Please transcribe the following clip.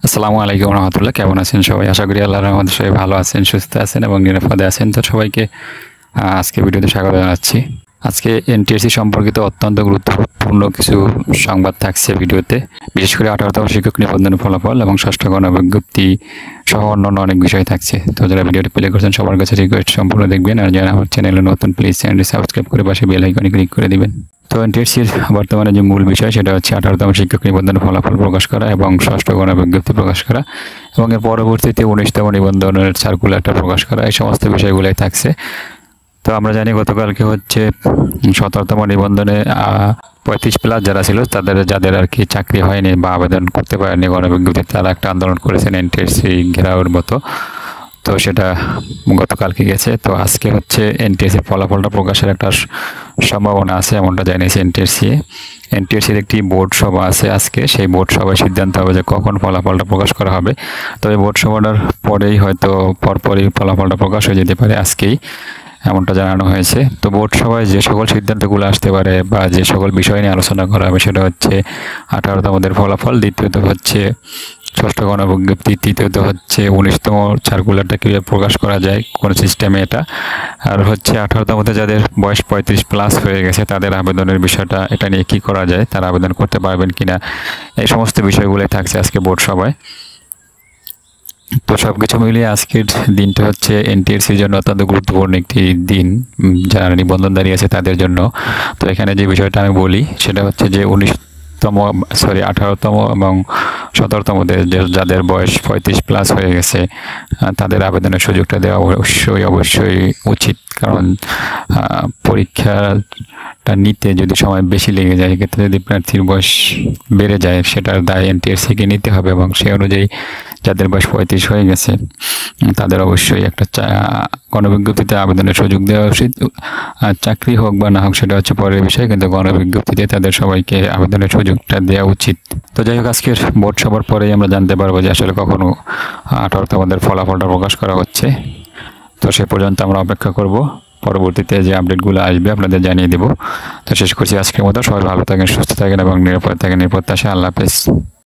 আসসালামু আলাইকুম রহমতুল্লাহ। কেমন আছেন সবাই? আশা করি আল্লাহর রহমতে সবাই ভালো আছেন, সুস্থ আছেন এবং নিরাপদে আছেন। তো সবাইকে আজকে ভিডিওতে স্বাগত জানাচ্ছি। আজকে এনটিএসসি সম্পর্কিত অত্যন্ত গুরুত্বপূর্ণ কিছু সংবাদ থাকছে ভিডিওতে। বিশেষ করে 18তম শিক্ষক নিবন্ধনের ফলাফল এবং ষষ্ঠ গণবিজ্ঞপ্তি সহ অন্যান্য অনেক বিষয় থাকছে। তো যারা ভিডিওটি প্লে করছেন সবার কাছে রিকোয়েস্ট সম্পূর্ণ দেখবেন, আর যারা আমার চ্যানেলে নতুন প্লিজ চ্যানেলটি সাবস্ক্রাইব করে পাশে বেল আইকনে ক্লিক করে দিবেন। তো এনটিএসসির বর্তমানে যে মূল বিষয় সেটা হচ্ছে 18তম শিক্ষক নিবন্ধনের ফলাফল প্রকাশ করা এবং ষষ্ঠ গণবিজ্ঞপ্তি প্রকাশ করা এবং এর পরবর্তীতে 19তম নিবন্ধনের সার্কুলারটা প্রকাশ করা, এই সমস্ত বিষয়গুলোই থাকছে। তো আমরা জানি গতকালকে হচ্ছে 17তম নিবন্ধনে 35+ যারা ছিল যাদের আর কি চাকরি হয়নি বা আবেদন করতে পারেনি গণবিজ্ঞপ্তিতে, তারা একটা আন্দোলন করেছেন এনটিএসসি ঘেরাওয়ের মতো। তো সেটা গতকালকে গেছে। তো আজকে হচ্ছে এনটিএসসির ফলাফলটা প্রকাশের একটা সম্ভাবনা আছে, এমনটা জানিয়েছে এনটিএসসির একটি বোর্ড সভা আছে আজকে। সেই বোর্ড সভায় সিদ্ধান্ত হবে যে কখন ফলাফলটা প্রকাশ করা হবে। তবে বোর্ড সভাটার পরেই হয়তো পরপরই ফলাফলটা প্রকাশ হয়ে যেতে পারে, আজকেই এমনটা জানানো হয়েছে। তো বোর্ড সভায় যে সকল সিদ্ধান্তগুলো আসতে পারে বা যে সকল বিষয় নিয়ে আলোচনা করা হবে সেটা হচ্ছে 18তমদের ফলাফল, দ্বিতীয়ত হচ্ছে ষষ্ঠ গণবিজ্ঞপ্তি, তৃতীয়ত হচ্ছে 19তম সার্কুলারটা কীভাবে প্রকাশ করা যায়, কোন সিস্টেমে এটা, আর হচ্ছে 18তমতে যাদের বয়স 35+ হয়ে গেছে তাদের আবেদনের বিষয়টা, এটা নিয়ে কী করা যায়, তারা আবেদন করতে পারবেন কিনা, এই সমস্ত বিষয়গুলোই থাকছে আজকে বোর্ড সভায়। তো সব কিছু মিলিয়ে আজকের দিনটা হচ্ছে এনটিএসসির জন্য অত্যন্ত গুরুত্বপূর্ণ একটি দিন, যারা নিবন্ধনধারী আছে তাদের জন্য। তো এখানে যে বিষয়টা আমি বলি সেটা হচ্ছে যে 18তম এবং 17তমদের যাদের বয়স 35+ হয়ে গেছে তাদের আবেদনের সুযোগটা দেওয়া অবশ্যই উচিত। কারণ পরীক্ষাটা নিতে যদি সময় বেশি লেগে যায়, এক্ষেত্রে যদি প্রার্থীর বয়স বেড়ে যায় সেটার দায় এনটিএসসিকে নিতে হবে এবং সেই অনুযায়ী যাদের বয়স 35 হয়ে গেছে তাদের অবশ্যই একটা গণবিজ্ঞপ্তিতে আবেদনের সুযোগ দেওয়া উচিত। চাকরি হোক বা না হোক সেটা হচ্ছে পরের বিষয়, কিন্তু গণবিজ্ঞপ্তিতে তাদের সবাইকে আবেদনের সুযোগটা দেওয়া উচিত। তো যাই হোক, আজকের বোর্ড সভার পরেই আমরা জানতে পারবো যে আসলে কখনো 18তমদের ফলাফলটা প্রকাশ করা হচ্ছে। তো সে পর্যন্ত আমরা অপেক্ষা করব, পরবর্তীতে যে আপডেটগুলো আসবে আপনাদের জানিয়ে দেব। তো শেষ করছি আজকের মতো। সবাই ভালো থাকেন, সুস্থ থাকেন এবং নিরাপদ থাকেন, এই প্রত্যাশা। আল্লাহ হাফেজ।